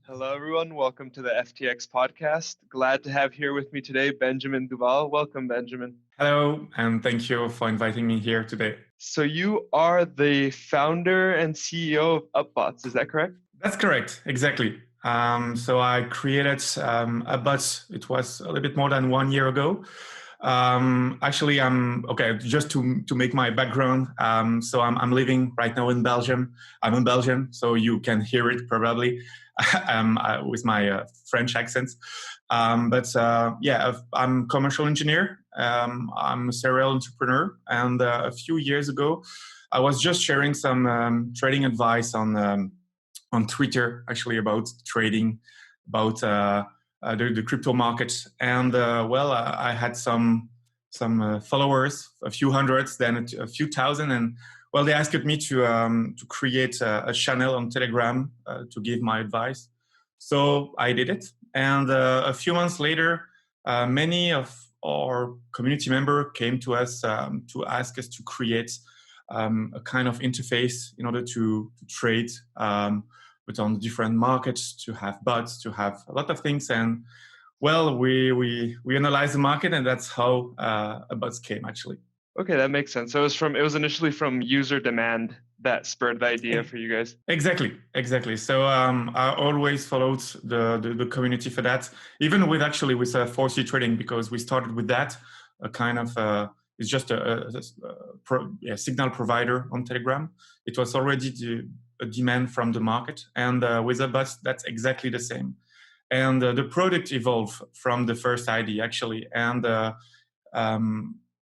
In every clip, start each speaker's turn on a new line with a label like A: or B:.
A: Hello, everyone. Welcome to the FTX podcast. Glad to have here with me today Benjamin Duval. Welcome, Benjamin.
B: Hello, and thank you for inviting me here today.
A: So you are the founder and CEO of UpBots, is that correct?
B: That's correct, exactly. So I created UpBots. It was a little bit more than 1 year ago. Actually, I'm okay. Just to make my background. So I'm living right now in Belgium. I'm in Belgium, so you can hear it probably with my French accent. I'm commercial engineer. I'm a serial entrepreneur, and a few years ago, I was just sharing some trading advice on Twitter, actually about trading, about the crypto market, and I had some followers, a few hundreds, then a few thousand, and well, they asked me to create a channel on Telegram to give my advice. So I did it, and a few months later, many of our community members came to us to ask us to create a kind of interface in order to trade, but on different markets, to have bots, to have a lot of things. And well, we analyzed the market, and that's how bots came actually.
A: Okay, that makes sense. So it was initially from user demand that spurred the idea for you guys.
B: Exactly. So I always followed the community for that, even with 4C trading, because we started with that, a kind of it's just a signal provider on Telegram. It was already a demand from the market, and with a bot, that's exactly the same. And the product evolved from the first idea actually, and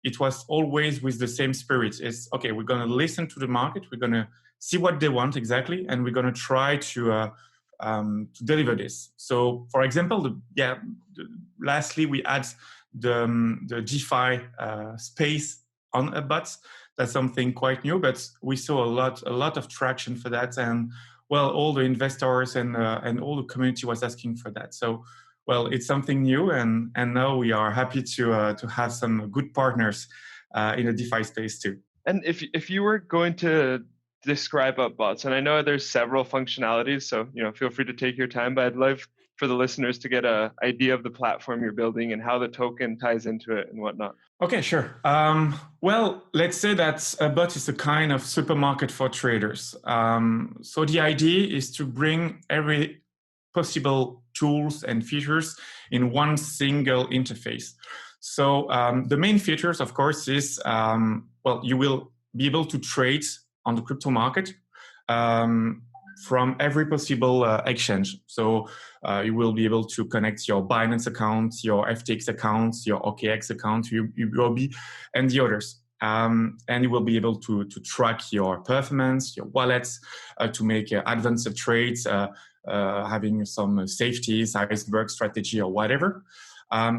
B: it was always with the same spirit. It's okay, we're going to listen to the market, we're going to see what they want exactly, and we're going to try to deliver this. So, for example, lastly, we add the DeFi space on UpBots. That's something quite new, but we saw a lot of traction for that, and well, all the investors and all the community was asking for that. So, well, it's something new, and now we are happy to have some good partners in the DeFi space too.
A: And if you were going to describe UpBots, and I know there's several functionalities, so feel free to take your time, but I'd love for the listeners to get an idea of the platform you're building and how the token ties into it and whatnot.
B: Okay, sure. Well, let's say that a bot is a kind of supermarket for traders. So the idea is to bring every possible tools and features in one single interface. So the main features, of course, is you will be able to trade on the crypto market from every possible exchange. So you will be able to connect your Binance account, your FTX account, your OKX account, UOB, and the others. And you will be able to track your performance, your wallets, to make advanced trades, having some safeties, iceberg strategy, or whatever.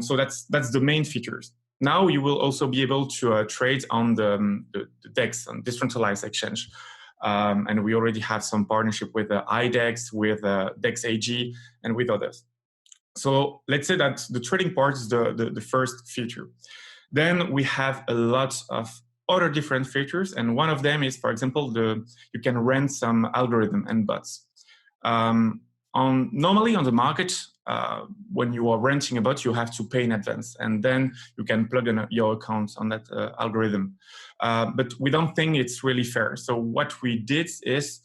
B: So that's the main features. Now you will also be able to trade on the DEX, on decentralized exchange. And we already have some partnership with IDEX, with DEX AG, and with others. So let's say that the trading part is the first feature. Then we have a lot of other different features, and one of them is, for example, you can rent some algorithm and bots. Normally on the market, when you are renting a bot, you have to pay in advance, and then you can plug in your account on that algorithm. But we don't think it's really fair. So what we did is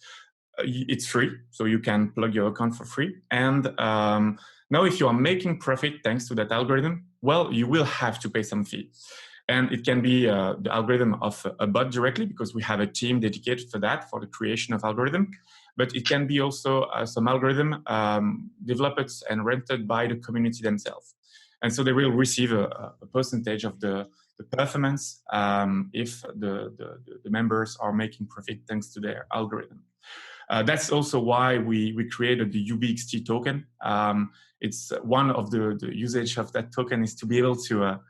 B: it's free, so you can plug your account for free. And now if you are making profit thanks to that algorithm, well, you will have to pay some fee. And it can be the algorithm of a bot directly, because we have a team dedicated for that, for the creation of algorithm. But it can be also some algorithm developed and rented by the community themselves. And so they will receive a percentage of the performance if the members are making profit thanks to their algorithm. That's also why we created the UBXT token. It's one of the usage of that token is to be able to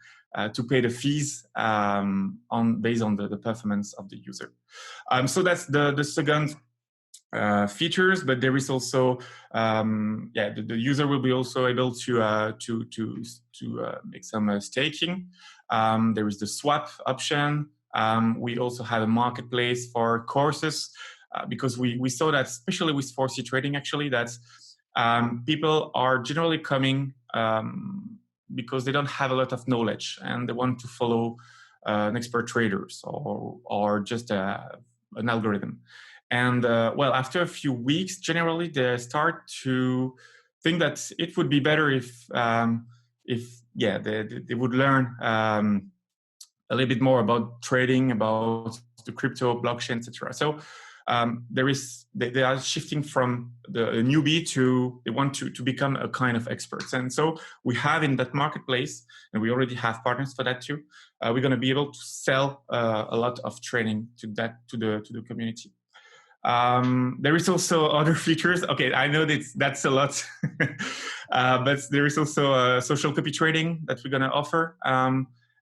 B: pay the fees based on the performance of the user. So that's the second features, but there is also the user will be also able to make some staking. There is the swap option. We also have a marketplace for courses because we saw that, especially with 4C trading, actually, that people are generally coming because they don't have a lot of knowledge and they want to follow an expert traders or just an algorithm. And well, after a few weeks, generally they start to think that it would be better if they would learn a little bit more about trading, about the crypto, blockchain, etc. So they are shifting from the newbie to they want to become a kind of experts. And so we have in that marketplace, and we already have partners for that too. We're going to be able to sell a lot of training to the community. There is also other features. Okay, I know that's a lot, but there is also social copy trading that we're going to offer.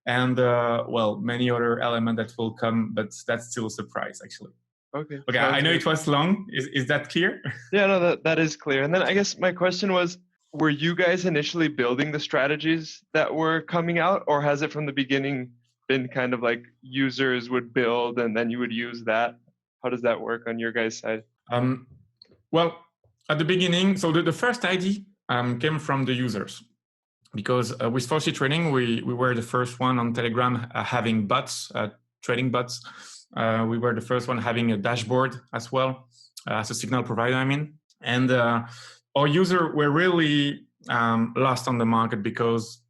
B: And well, many other elements that will come, but that's still a surprise, actually.
A: Okay.
B: I know it was long. Is that clear?
A: Yeah, no, that is clear. And then I guess my question was, were you guys initially building the strategies that were coming out, or has it from the beginning been kind of like users would build and then you would use that? How does that work on your guys' side?
B: Well, at the beginning, so the first idea came from the users. Because with 4C Trading, we were the first one on Telegram having bots, trading bots. We were the first one having a dashboard as well as a signal provider, I mean. And our users were really lost on the market because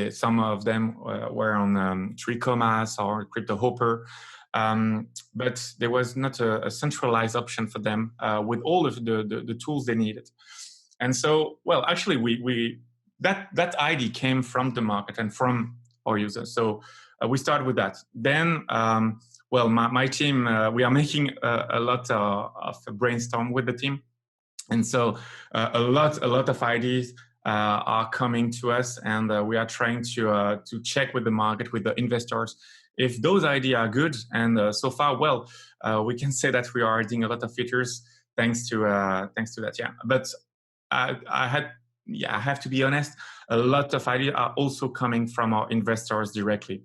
B: some of them were on 3Commas or Crypto Hopper, but there was not a centralized option for them with all of the tools they needed. And so, well, actually, that idea came from the market and from our users. So we started with that. Then, well, my team, we are making a lot of brainstorm with the team. And so a lot of ideas are coming to us, and we are trying to check with the market, with the investors, if those ideas are good. And so far, well, we can say that we are adding a lot of features thanks to that. Yeah, but I have to be honest, a lot of ideas are also coming from our investors directly.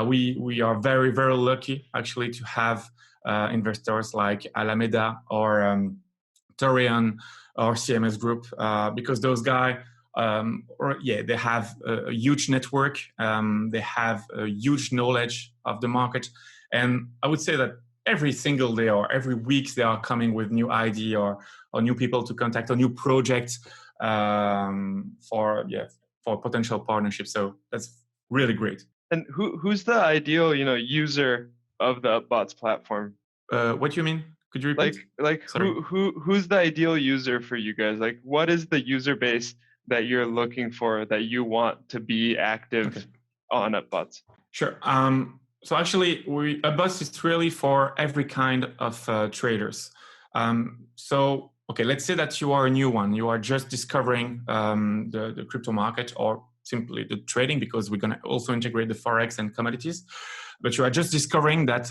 B: We are very, very lucky actually to have investors like Alameda or Torian or CMS Group, because those guys, they have a huge network, they have a huge knowledge of the market. And I would say that every single day or every week they are coming with new idea or new people to contact or new projects for potential partnerships. So that's really great.
A: And who's the ideal user of the UpBots platform?
B: What do you mean? Could you repeat?
A: Like who's the ideal user for you guys? Like, what is the user base that you're looking for, that you want to be active on UpBots?
B: Sure. So actually, UpBots is really for every kind of traders. So let's say that you are a new one. You are just discovering the crypto market or simply the trading, because we're going to also integrate the Forex and commodities. But you are just discovering that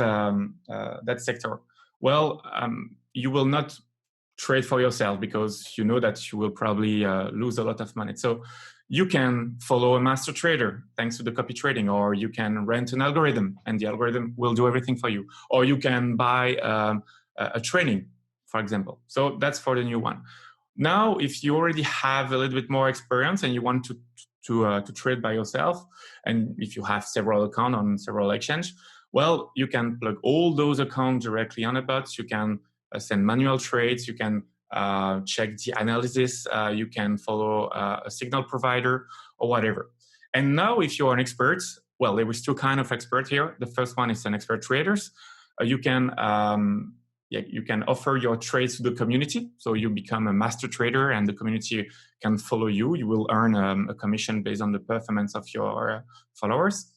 B: sector. Well, you will not trade for yourself because you know that you will probably lose a lot of money. So you can follow a master trader thanks to the copy trading, or you can rent an algorithm and the algorithm will do everything for you. Or you can buy a training, for example. So that's for the new one. Now, if you already have a little bit more experience and you want to trade by yourself, and if you have several accounts on several exchanges, well, you can plug all those accounts directly on UpBots. You can send manual trades. You can check the analysis. You can follow a signal provider or whatever. And now, if you're an expert, well, there is two kinds of expert here. The first one is an expert traders. You can offer your trades to the community. So you become a master trader and the community can follow you. You will earn a commission based on the performance of your followers.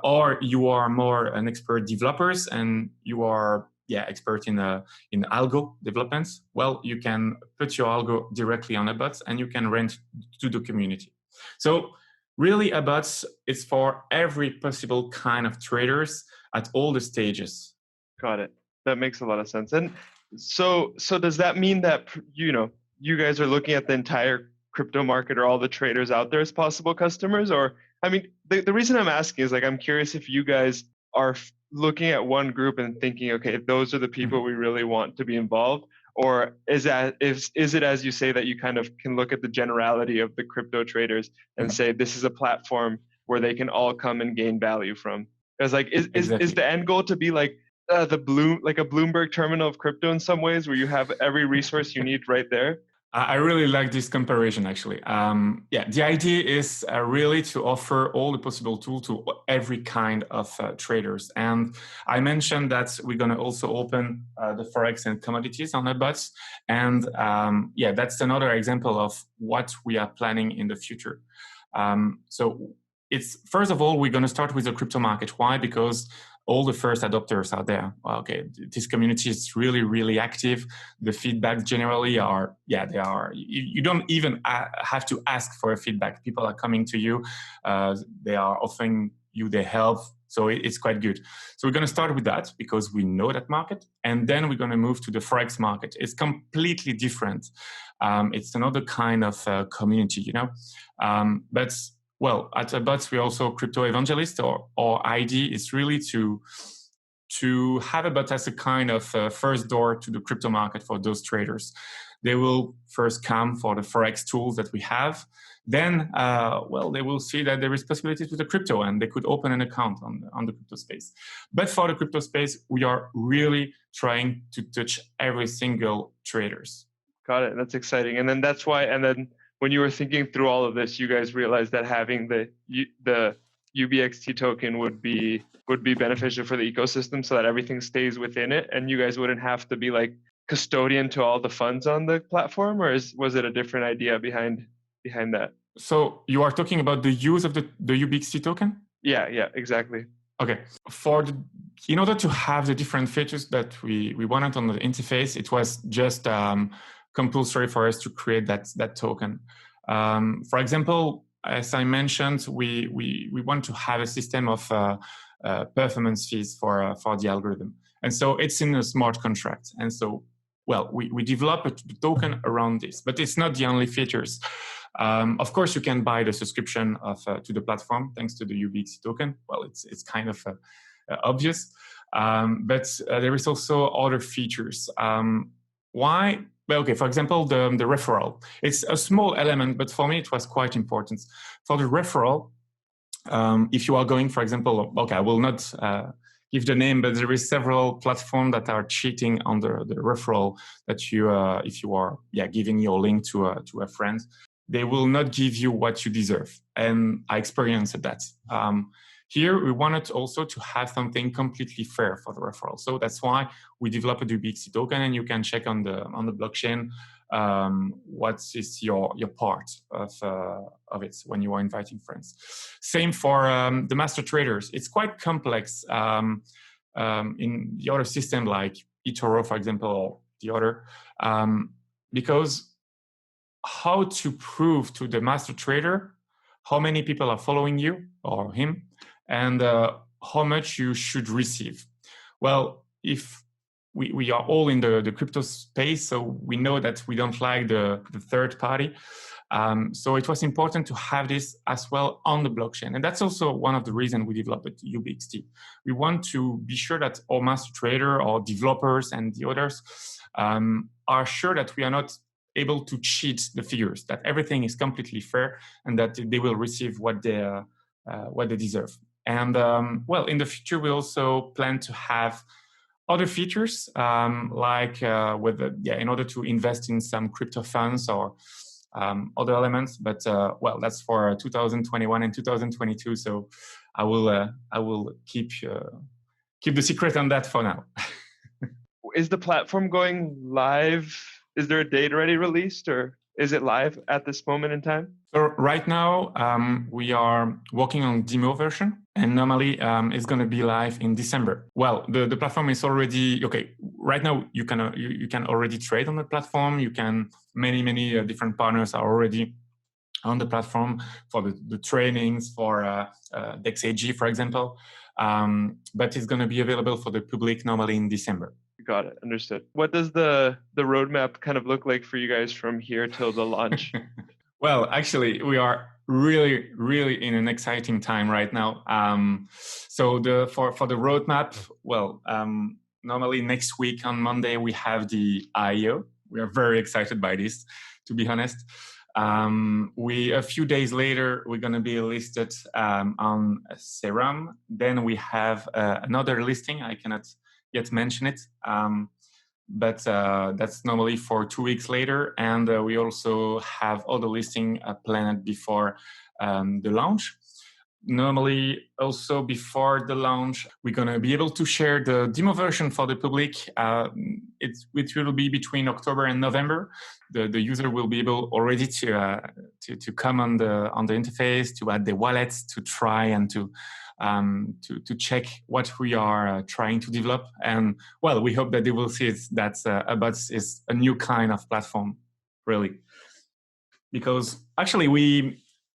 B: Or you are more an expert developers and you are expert in algo developments. Well, you can put your algo directly on UpBots and you can rent to the community. So really, UpBots is for every possible kind of traders at all the stages.
A: Got it. That makes a lot of sense. And so does that mean that you guys are looking at the entire crypto market or all the traders out there as possible customers? Or I mean, the reason I'm asking is like I'm curious if you guys are looking at one group and thinking, okay, those are the people we really want to be involved, or is it as you say that you kind of can look at the generality of the crypto traders and say this is a platform where they can all come and gain value from? Because like is the end goal to be like a Bloomberg terminal of crypto in some ways, where you have every resource you need right there?
B: I really like this comparison, actually. The idea is really to offer all the possible tools to every kind of traders. And I mentioned that we're going to also open the Forex and commodities on UpBots. And that's another example of what we are planning in the future. So it's, first of all, we're going to start with the crypto market. Why? Because all the first adopters are there. Okay, this community is really, really active. The feedback generally are, they are. You don't even have to ask for a feedback. People are coming to you. They are offering you their help. So it's quite good. So we're going to start with that because we know that market. And then we're going to move to the Forex market. It's completely different. It's another kind of community, but well, at UpBots, we're also crypto evangelists. Our idea is really to have UpBots as a kind of first door to the crypto market for those traders. They will first come for the Forex tools that we have. Then, they will see that there is possibilities with the crypto, and they could open an account on the crypto space. But for the crypto space, we are really trying to touch every single traders.
A: Got it. That's exciting. And then that's why. And then when you were thinking through all of this, you guys realized that having the UBXT token would be beneficial for the ecosystem, so that everything stays within it, and you guys wouldn't have to be like custodian to all the funds on the platform, or was it a different idea behind that?
B: So you are talking about the use of the UBXT token?
A: Yeah, exactly.
B: Okay. In order to have the different features that we wanted on the interface, it was just compulsory for us to create that token. For example, as I mentioned, we want to have a system of performance fees for the algorithm, and so it's in a smart contract. And so, we develop a token around this, but it's not the only features. Of course, you can buy the subscription to the platform thanks to the UBXT token. Well, it's kind of obvious, but there is also other features. Why? Well, okay, for example, the referral. It's a small element, but for me, it was quite important. For the referral, if you are going, for example, I will not give the name, but there is several platforms that are cheating on the referral that you, if you are giving your link to a friend, they will not give you what you deserve. And I experienced that. Here, we wanted also to have something completely fair for the referral. So that's why we developed a UBXT token, and you can check on the blockchain what is your part of it when you are inviting friends. Same for the master traders. It's quite complex in the other system like eToro, for example, or the other, because how to prove to the master trader how many people are following you or him, and how much you should receive. Well, if we are all in the crypto space, so we know that we don't like the third party. So it was important to have this as well on the blockchain. And that's also one of the reasons we developed UBXT. We want to be sure that our master trader, our developers, and the others are sure that we are not able to cheat the figures, that everything is completely fair, and that they will receive what they deserve. And in the future, we also plan to have other features like in order to invest in some crypto funds or other elements. But that's for 2021 and 2022. So I will keep the secret on that for now.
A: Is the platform going live? Is there a date already released, or is it live at this moment in time?
B: So right now, we are working on demo version, and normally it's going to be live in December. Well, the platform is already okay. Right now, you can already trade on the platform. You can many different partners are already on the platform for the trainings for DexAG, for example. But it's going to be available for the public normally in December.
A: Got it. Understood. What does the roadmap kind of look like for you guys from here till the launch?
B: Well, actually, we are really in an exciting time right now. So for the roadmap, normally next week on Monday, we have the IO. We are very excited by this, to be honest. A few days later, we're going to be listed on Serum. Then we have another listing. I cannot yet mention it, but that's normally for 2 weeks later. And we also have other listing planned before the launch. Normally, also before the launch, we're going to be able to share the demo version for the public. It will be between October and November. The user will be able already to come on the interface, to add the wallets, to try and to check what we are trying to develop. And well, we hope that they will see that UpBots is a new kind of platform, really, because actually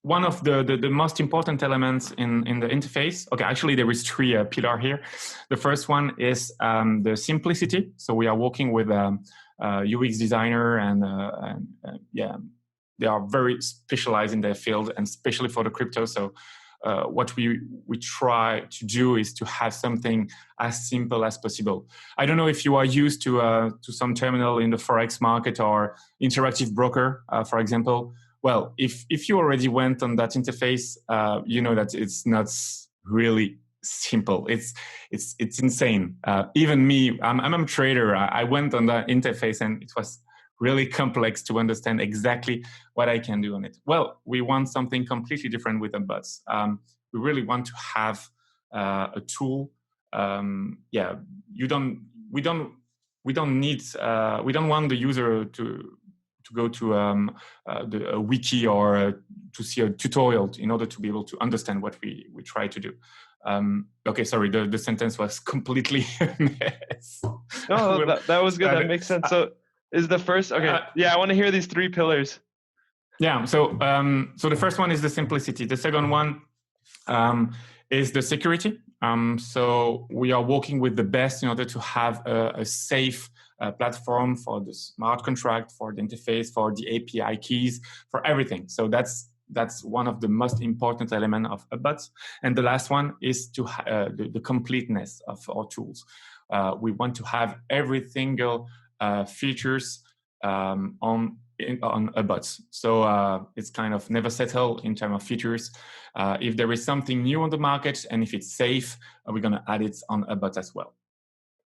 B: one of the most important elements in the interface. Okay, actually there is 3 pillars here. The first one is the simplicity. So we are working with a UX designer, and they are very specialized in their field, and especially for the crypto. So what we try to do is to have something as simple as possible. I don't know if you are used to some terminal in the Forex market or interactive broker, for example. Well, if you already went on that interface, you know that it's not really simple. It's insane. Even me, I'm a trader. I went on that interface, and it was really complex to understand exactly what I can do on it. Well, we want something completely different with UpBots. We really want to have a tool. We don't want the user to go to a wiki or to see a tutorial in order to be able to understand what we try to do. Okay, sorry, the sentence was completely a mess.
A: No, that was good. That makes sense. So is the first, okay, I want to hear these 3 pillars.
B: Yeah, so the first one is the simplicity. The second one is the security. So we are working with the best in order to have a safe platform for the smart contract, for the interface, for the API keys, for everything. So that's one of the most important elements of UpBots. And the last one is to the completeness of our tools. We want to have every single features on UpBots. So it's kind of never settle in terms of features. If there is something new on the market and if it's safe, we're going to add it on UpBots as well.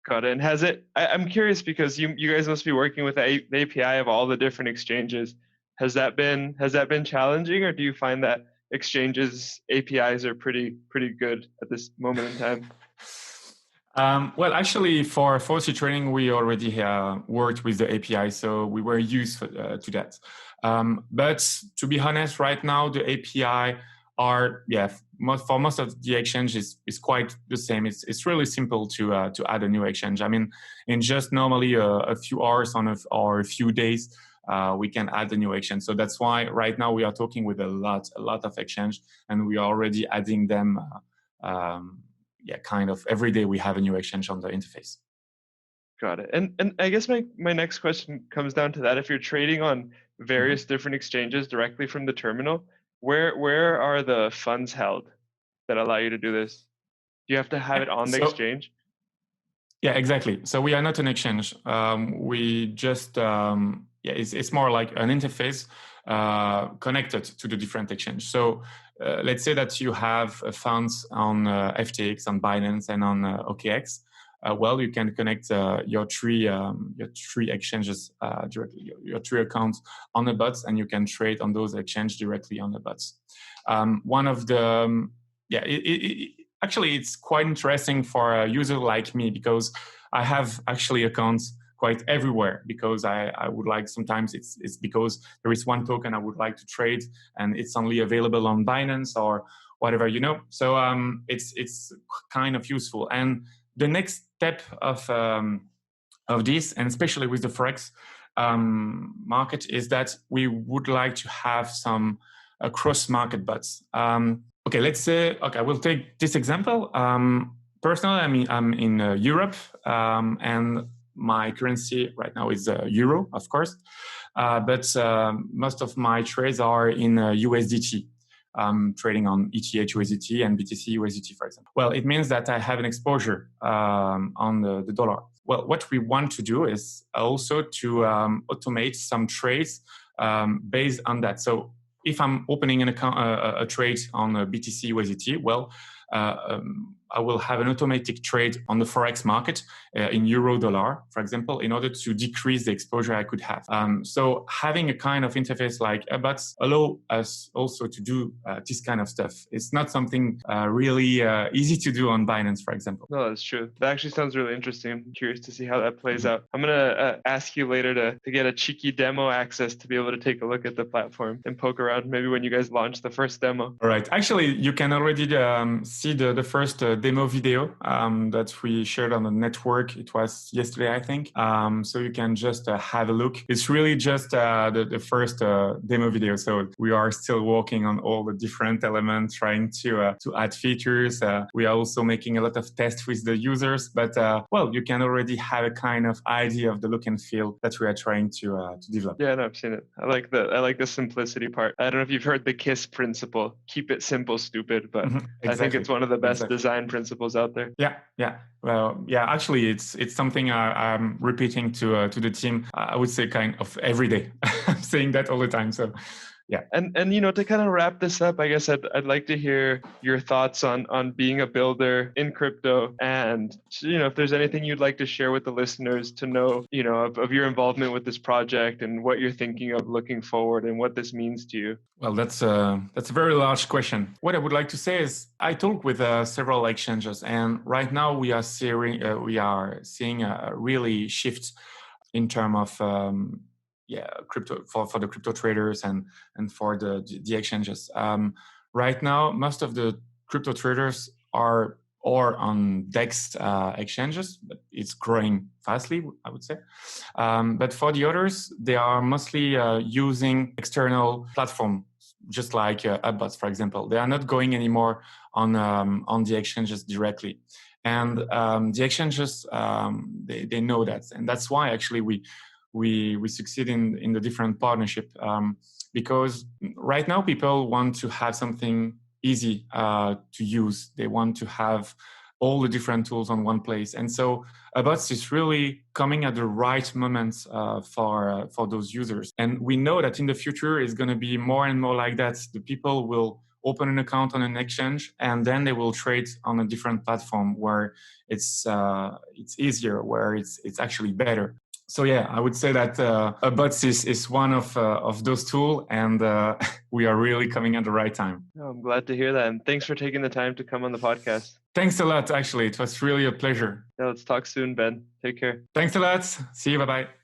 A: Got it. And has it, I'm curious because you guys must be working with the API of all the different exchanges. Has that been challenging, or do you find that exchanges APIs are pretty good at this moment in time?
B: Well, actually, for FOSI training, we already worked with the API, so we were used to that. But to be honest, right now, the API are, for most of the exchanges is quite the same. It's really simple to add a new exchange. I mean, in just normally a few hours or a few days, we can add a new exchange. So that's why right now we are talking with a lot of exchange, and we are already adding them. Kind of every day we have a new exchange on the interface.
A: Got it. And I guess my next question comes down to that. If you're trading on various different exchanges directly from the terminal, where are the funds held that allow you to do this? Do you have to have it on the exchange?
B: Yeah, exactly. So we are not an exchange. We just, it's more like an interface connected to the different exchange. So let's say that you have funds on FTX, on Binance, and on OKX. Well, you can connect your three exchanges directly, your 3 accounts on the bots, and you can trade on those exchanges directly on the bots. One of the, actually, it's quite interesting for a user like me, because I have actually accounts quite everywhere, because I would like, sometimes it's because there is one token I would like to trade and it's only available on Binance or whatever, So it's kind of useful. And the next step of this, and especially with the Forex market, is that we would like to have some cross-market bots. Okay, let's say, I will take this example. Personally, I'm in Europe, and my currency right now is euro, of course, but most of my trades are in USDT. trading on ETH USDT and BTC USDT, for example. Well, it means that I have an exposure on the dollar. Well, what we want to do is also to automate some trades based on that. So if I'm opening an account, a trade on a BTC USDT, well, I will have an automatic trade on the Forex market in euro dollar, for example, in order to decrease the exposure I could have. So having a kind of interface like UpBots allow us also to do this kind of stuff. It's not something really easy to do on Binance, for example.
A: No, that's true. That actually sounds really interesting. I'm curious to see how that plays out. I'm going to ask you later to get a cheeky demo access to be able to take a look at the platform and poke around maybe when you guys launch the first demo.
B: All right. Actually, you can already see the first demo video that we shared on the network. It was yesterday, I think. So you can just have a look. It's really just the first demo video. So we are still working on all the different elements, trying to add features. We are also making a lot of tests with the users. But well, you can already have a kind of idea of the look and feel that we are trying to develop.
A: Yeah, no, I've seen it. I like the simplicity part. I don't know if you've heard the KISS principle. Keep it simple, stupid. But
B: Exactly.
A: I think it's one of the best design principles out there.
B: Yeah. Well, yeah. Actually, it's something I'm repeating to the team. I would say kind of every day. I'm saying that all the time. So. Yeah.
A: And to kind of wrap this up, I guess I'd like to hear your thoughts on being a builder in crypto, and if there's anything you'd like to share with the listeners to know, of your involvement with this project and what you're thinking of looking forward and what this means to you.
B: Well, that's a very large question. What I would like to say is I talk with several exchanges, and right now we are seeing a really shift in terms of crypto for the crypto traders and for the exchanges. Right now, most of the crypto traders are on DEX exchanges, but it's growing fastly, I would say. But for the others, they are mostly using external platforms, just like UpBots, for example. They are not going anymore on the exchanges directly. And the exchanges, they know that. And that's why actually we succeed in the different partnership because right now people want to have something easy to use. They want to have all the different tools on one place, and so UpBots is really coming at the right moment for those users. And we know that in the future it's going to be more and more like that. The people will open an account on an exchange and then they will trade on a different platform where it's easier, where it's actually better. So yeah, I would say that UpBots is one of those tools, and we are really coming at the right time.
A: Oh, I'm glad to hear that, and thanks for taking the time to come on the podcast.
B: Thanks a lot, actually. It was really a pleasure.
A: Yeah, let's talk soon, Ben. Take care.
B: Thanks a lot. See you. Bye-bye.